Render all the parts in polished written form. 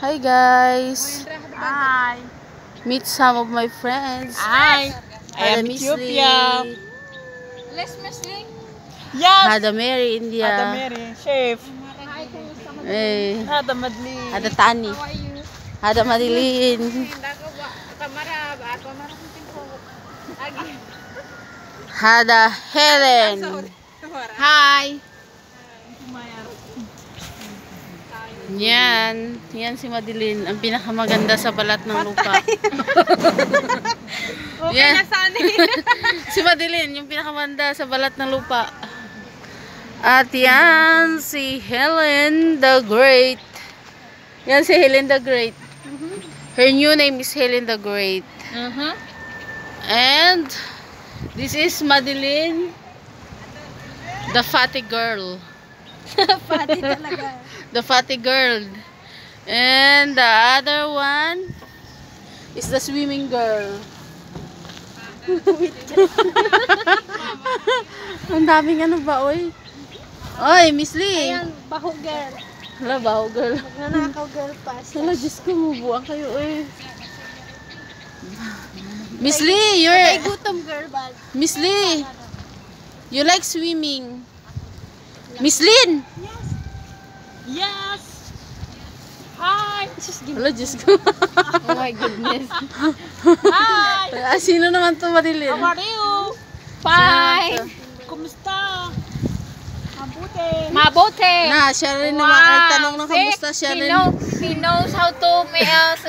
Hi guys. Hi. Meet some of my friends. Hi. I am Miss Ethiopia. Lee. Les Mesling. Yes. Hada Mary, India. Ada Mary, chef. Hi, kumusta mo? Eh, Ada Madli. Hada Tani. How are you? Hada Marilyn. Hindi ko ba kamara ba kamara ko tin ko. Agi. Hada Helen. Hi. Yan. Yan si Madeline. Ang pinakamaganda sa balat ng lupa. Okay Yan. na sana. Si Madeline, yung pinakamaganda sa balat ng lupa. At yan si Helen the Great. Yan si Helen the Great. Her new name is Helen the Great. And this is Madeline, the fatty girl. Pati talaga. The fatty girl. And the other one is the swimming girl. Ang daming ano ba, oy? Oy, Miss Lee. Ayan, baho girl. Hala, baho girl. Nanakaw girl pass. Hala, Diyos ko, mubuang kayo, oy. Miss Lee, Ay, you're... gutom girl bag. Miss Lee, you like swimming. Miss Lynn! Yes. Hi. Hala, Diyos ko. Oh my goodness. Hi. Sino naman to, Marilyn? How are you? Bye. Kumusta? Mabuti. Mabuti. Na, siya rin naman nagtanong ng kamusta siya rin. He knows how to make us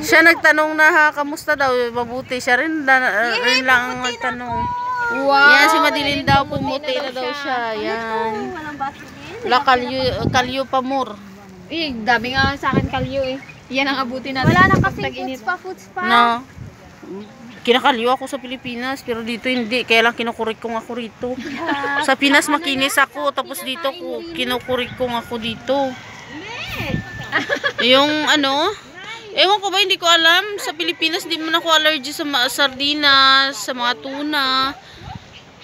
Siya nagtanong na ha, kamusta daw, mabuti. Siya rin, rin lang ang nagtanong. wow. Yan, si Madeline daw, pumuti na daw siya. Yan. Walang basilin. La kalyo pamur. Eh, dami nga sa akin kalyo eh. Yan ang abuti natin. Wala na kasi foods pa. No. Kinakalyo ako sa Pilipinas, pero dito hindi. Kaya lang kinukurik kong ako rito. Sa Pinas makinis ako, tapos dito kinukurik kong ako dito. Yung ano, ewan ko ba, hindi ko alam. Sa Pilipinas, hindi man ako allergy sa sardinas, sa mga tuna,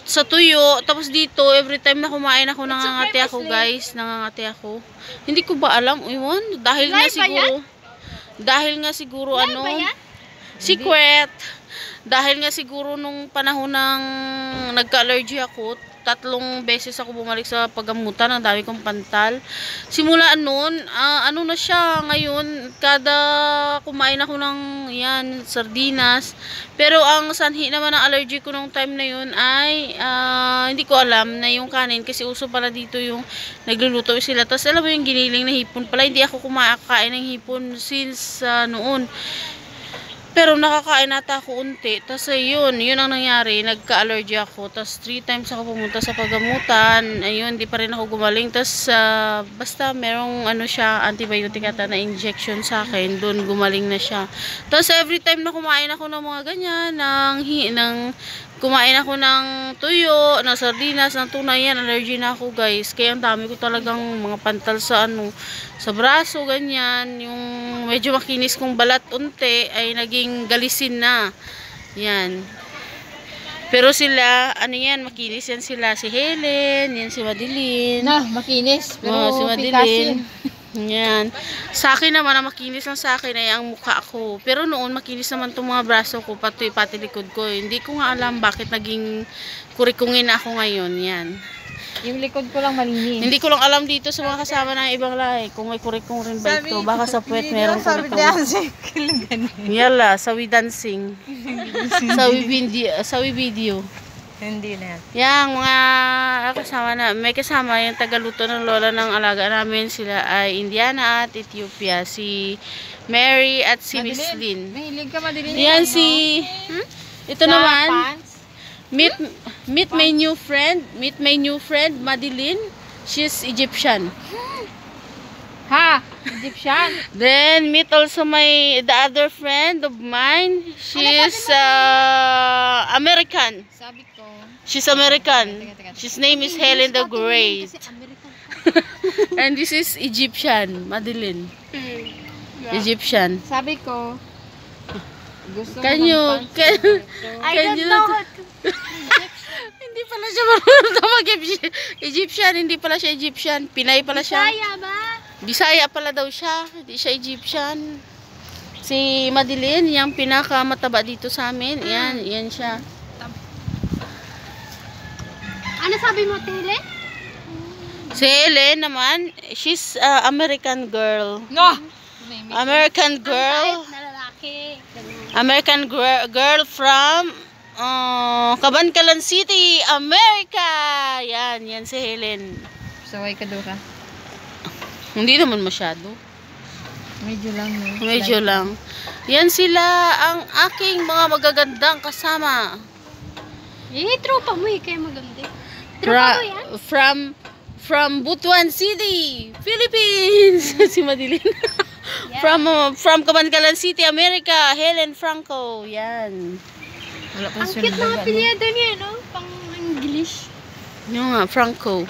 sa tuyo. Tapos dito, every time na kumain ako, nangangati ako guys. Nangangati ako. Hindi ko ba alam, ewan. Dahil nga siguro ano, secret. Dahil nga siguro nung panahon ng nagka-allergy ako, 3 beses ako bumalik sa paggamutan, ang dami kong pantal. Simula noon, ano na siya ngayon, kada kumain ako ng yan, sardinas. Pero ang sanhi naman ng allergy ko nung time na yun ay hindi ko alam na yung kanin, kasi uso pala dito yung nagluluto sila. Tapos alam mo yung giniling na hipon pala, hindi ako kumakain ng hipon since noon. Pero nakakain nata ako unti. Tapos yun ang nangyari. Nagka-allergy ako. Tapos 3 times ako pumunta sa paggamutan. Ayun, di pa rin ako gumaling. Tapos basta merong ano siya, antibiotic ata na injection sa akin. Doon gumaling na siya. Tapos every time na kumain ako ng mga ganyan, kumain ako ng tuyo, ng sardinas, ng tuna, yan, allergy na ako guys. Kaya ang dami ko talagang mga pantal sa sa braso, ganyan. Yung medyo makinis kong balat unti ay naging galisin na. Yan. Pero sila, ano yan, makinis yan sila. Si Helen, yan si Madeline. Na, makinis. Pero Si Madeline. Yan. Sa akin naman, ang makinis lang sa akin ay ang mukha ko. Pero noon, makinis naman itong mga braso ko, pati likod ko. Hindi ko nga alam bakit naging kurikungin ako ngayon. Yan. Yung likod ko lang malinis. Hindi ko lang alam dito sa mga kasama ng ibang lahi kung may kurikung rin ba ito. Baka sa puwet meron kurikung. Yala, sawi dancing. Sawi video. Hindi na. Yang mga kasama na, may kasama yung tagaluto ng lola ng alaga namin. Sila ay Indiana at Ethiopia. Si Mary at si Miss Lynn. Mahilig ka, Madeline. Yan si... Ito naman. Meet my new friend. Meet my new friend, Madeline. She's Egyptian. Ha? Egyptian? Then meet also the other friend of mine. She's American. Sabi ko. She's American. His name is Helen the Great. And this is Egyptian, Madeline. Egyptian. Sabi ko. Gusto Can you I don't know how to Hindi pala siya marunong mag-Egyptian. Hindi pala siya Egyptian. Pinay pala siya. Kaya ba? Bisaya pala daw siya. Hindi siya Egyptian. Si Madeline, yung pinakamataba dito sa amin. Yan siya. Ano sabi mo, Tile? Si Helen naman, she's American girl. No! American girl. Na lalaki. American girl from Cabancalan City, America. Yan si Helen. Saway ka doon ka? Hindi naman masyado. Medyo lang. Medyo lang. Yan sila ang aking mga magagandang kasama. Tropa mo kaya maganda. Tropa mo yan? From Butuan City, Philippines. Si Madeline. From Cabancalan City, America, Helen Franco. Yan. Ang cute ng apelyido niya, no? Pang English. Yung nga, Franco.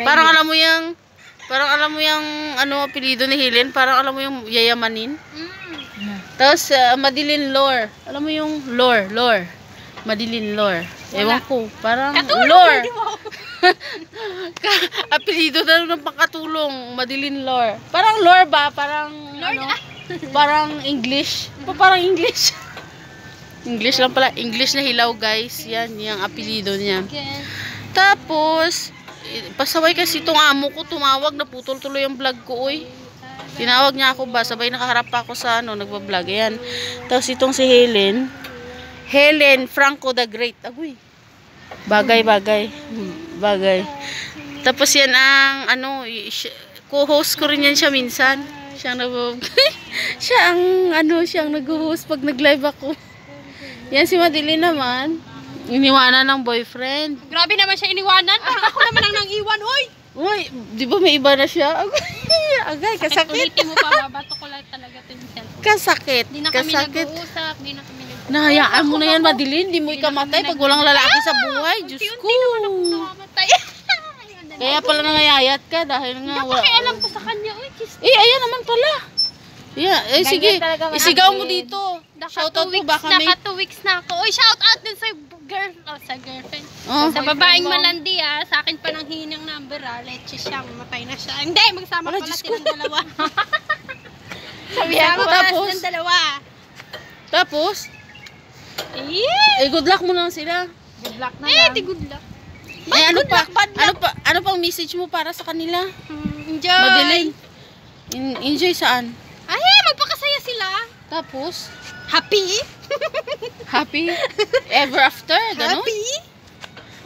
Parang alam mo yung ano apelyido ni Helen, parang alam mo yung yayamanin. Tapos Madeline Lore. Alam mo yung Lore. Madeline Lore. Ewan ko, parang Lore. Apelyido na ng pangkatulong, Madeline Lore. Parang Lore ba? Parang parang English. Parang English. English lang pala. English na hilaw, guys. Yan, yung apelyido niya. Tapos, pasaway kasi itong amo ko, tumawag, naputol tuloy ang vlog ko, uy. Tinawag niya ako ba, sabay nakaharap pa ako sa nagba-vlog. Ayan. Tapos itong si Helen Franco the Great. Agoy. Bagay. Tapos yan ang co-host ko rin yan siya minsan. Siya ang nag-host pag nag-live ako. Yan si Madeline naman, iniwanan ng boyfriend. Grabe naman siya iniwanan. Parang ako naman ang nang-iwan, oy! Uy, di ba may iba na siya? Agay, kasakit. Ulitin mo pa, babato ko lang talaga ito yung cellphone. Kasakit. Di na kami nag-uusap, di na kami nag-uusap. Nahayaan mo na yan, Madeline. Di mo ikamatay pag walang lalaki sa buhay. Diyos ko. Namamatay. Kaya pala nangayayat ka dahil nga Hindi pakialam ko sa kanya, oy, kiss. ayan naman pala. Yeah, sige. Isigaw mo dito. Shoutout mo baka may... Naka 2 weeks na ako. Oy, shout out din sa girlfriend. Oh. Sa babaeng malandi, sa akin pa nang hihinang number, leche siya, mamatay na siya. Hindi, magsama pala silang dalawa. Magsama pala silang dalawa. Tapos? Good luck mo lang sila. Good luck na lang. Di good luck. Ano pang message mo para sa kanila? Enjoy. Madeline. Enjoy saan? Ay, magpakasaya sila. Tapos? Happy? Happy? Ever after? Ganon? Happy?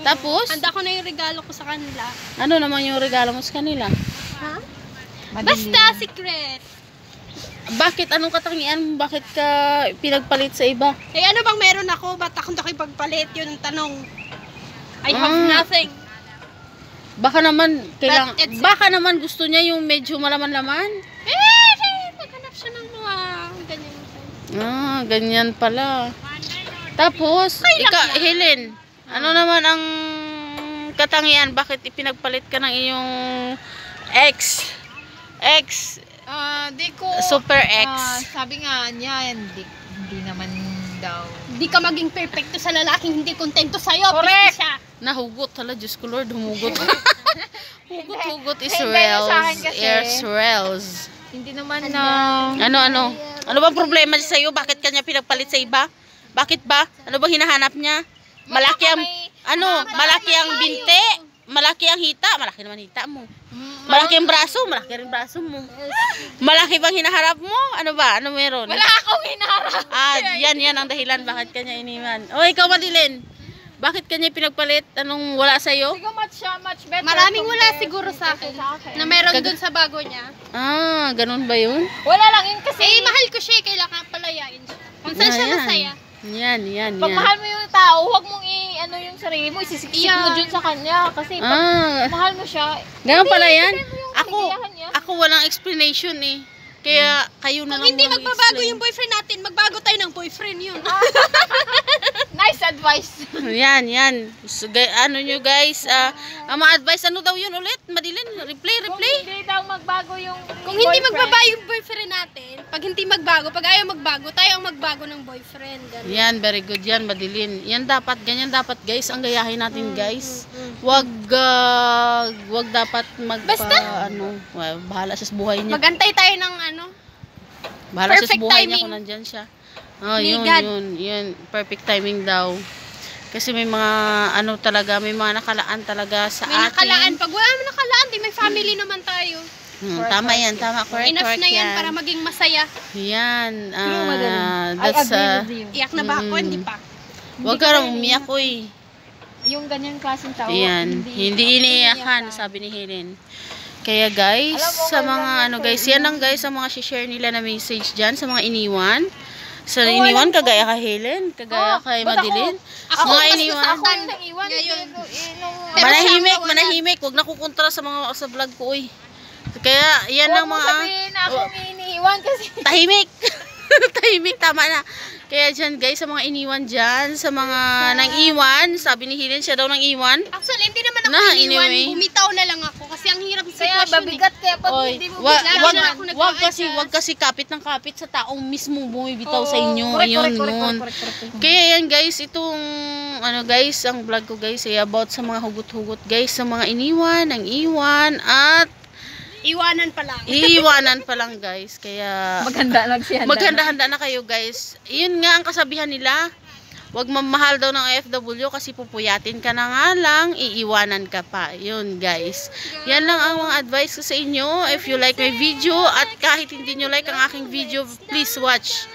Tapos? Handa ko na yung regalo ko sa kanila. Ano naman yung regalo mo sa kanila? Ha? Basta secret. Bakit? Anong katangian mo? Bakit ka pinagpalit sa iba? Ano bang meron ako? Ba't akong nakipagpalit? Yun ang tanong. I have nothing. Baka naman gusto niya yung medyo malaman-laman. Maghanap siya ng mga ganyan. Ganyan pala. Tapos, Helen, ano naman ang katangian? Bakit ipinagpalit ka ng iyong ex? Di ko... Super ex. Sabi nga niya, hindi naman daw. Di ka maging perfecto sa lalaking hindi kontento sa'yo. Correct. Siya. Nahugot. Hala, Diyos ko Lord, humugot. Hugot is Hindi, rails. sa akin kasi. Airs rails. Hindi naman na... Ano? Ano bang problema niya sa'yo? Bakit kanya pinagpalit sa iba? Bakit ba? Ano bang hinahanap niya? Malaki ang binte? Malaki ang hita? Malaki naman hita mo. Malaki ang braso? Malaki rin braso mo. Malaki bang hinaharap mo? Ano ba? Ano meron? Wala akong hinaharap. Yan ang dahilan bakit kanya iniwan. O, ikaw Madeline. Bakit kanya pinagpalit? Anong wala sa'yo? Siguro much better. Maraming wala siguro sa akin. Na meron dun sa bago niya. Ganun ba yun? Wala lang yun kasi... mahal ko siya. Kailangan palayain siya. Kung saan siya masaya. Yan. Pag mahal mo yung tao, huwag mong yung sarili mo, isisiksik mo dun sa kanya. Kasi pag mahal mo siya, ganun pala yan? ibigay mo yung kaligayahan niya. Ako walang explanation eh. Kaya kayo na lang Kung hindi walang magbabago explain. yung boyfriend natin, magbago tayo ng boyfriend yun. Nice advice. Yan. So, ano nyo guys, ma-advise, ano daw yun ulit? Madeline, replay. Kung hindi daw magbago yung Kung hindi magbabago yung boyfriend natin, pag hindi magbago, pag ayaw magbago, tayo ang magbago ng boyfriend. Ganun. Yan, very good yan, Madeline. Yan dapat, ganyan dapat guys, ang gayahin natin guys. wag dapat Basta. bahala siya sa buhay niya. Magantay tayo ng Bahala siya sa perfect buhay niya timing. kung nandyan siya. Oh, Ni yun, God. yun. Perfect timing daw. Kasi may mga talaga, may mga nakalaan talaga sa May atin. nakalaan. Pag wala naman nakalaan, di may family naman tayo. Tama yan, tama. Correct, Enough correct na yan para maging masaya. Yan. True, Madeline. I That's, agree with you. Iyak na ba ako? Mm. Hindi pa. wag ka rin umiyak, uy. Yung ganyan klaseng tao, Ayan, hindi iniiyakan, sabi ni Helen. Kaya guys, Alam mo, sa kailan mga yan, guys, yan lang guys, sa mga share nila na message dyan, sa mga iniwan. Sa iniwan, kagaya kay Helen, kagaya kay ba't Madeline. Ako, Mga mas iniwan. nasaktan. Ako yung iwan. Ngayon. Pero Manahimik, siya, manahimik. Huwag na kukontra sa mga sa vlog ko, uy. Kaya, yan lang Huwag mo mga... sabihin na akong iniiwan kasi Tahimik! Tahimik, tama na. Kaya dyan guys, sa mga iniwan dyan, sa mga nang iwan, sabi ni Helen, siya daw nang iwan. Actually, hindi naman ako Na, iniwan. anyway. Bumitaw na lang ako kasi ang hirap ng kaya sitwasyon babigat kaya pag Oy, hindi mo wag, lagi wag, na ako nag-a-adjust. wag kasi kapit ng kapit sa taong mismo bumibitaw sa inyo. Correct, Ayun, correct, nun. correct. Kaya yan guys, itong guys, ang vlog ko guys ay about sa mga hugot-hugot guys, sa mga iniwan, ang iwan at Iwanan pa lang. iiwanan pa lang guys. Kaya maghanda-handa na kayo guys. Yun nga ang kasabihan nila. Wag mamahal daw ng OFW kasi pupuyatin ka na nga lang, iiwanan ka pa. Yun guys. Yan lang ang mga advice ko sa inyo. If you like my video at kahit hindi nyo like ang aking video, please watch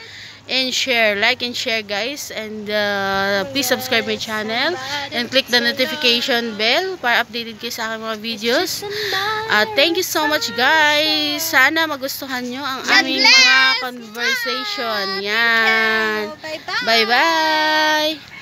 and share. Like and share guys. And please subscribe my channel and click the notification bell para updated kayo sa aking mga videos. Thank you so much guys. Sana magustuhan nyo ang aming mga conversation. Yan. Bye-bye. Bye bye.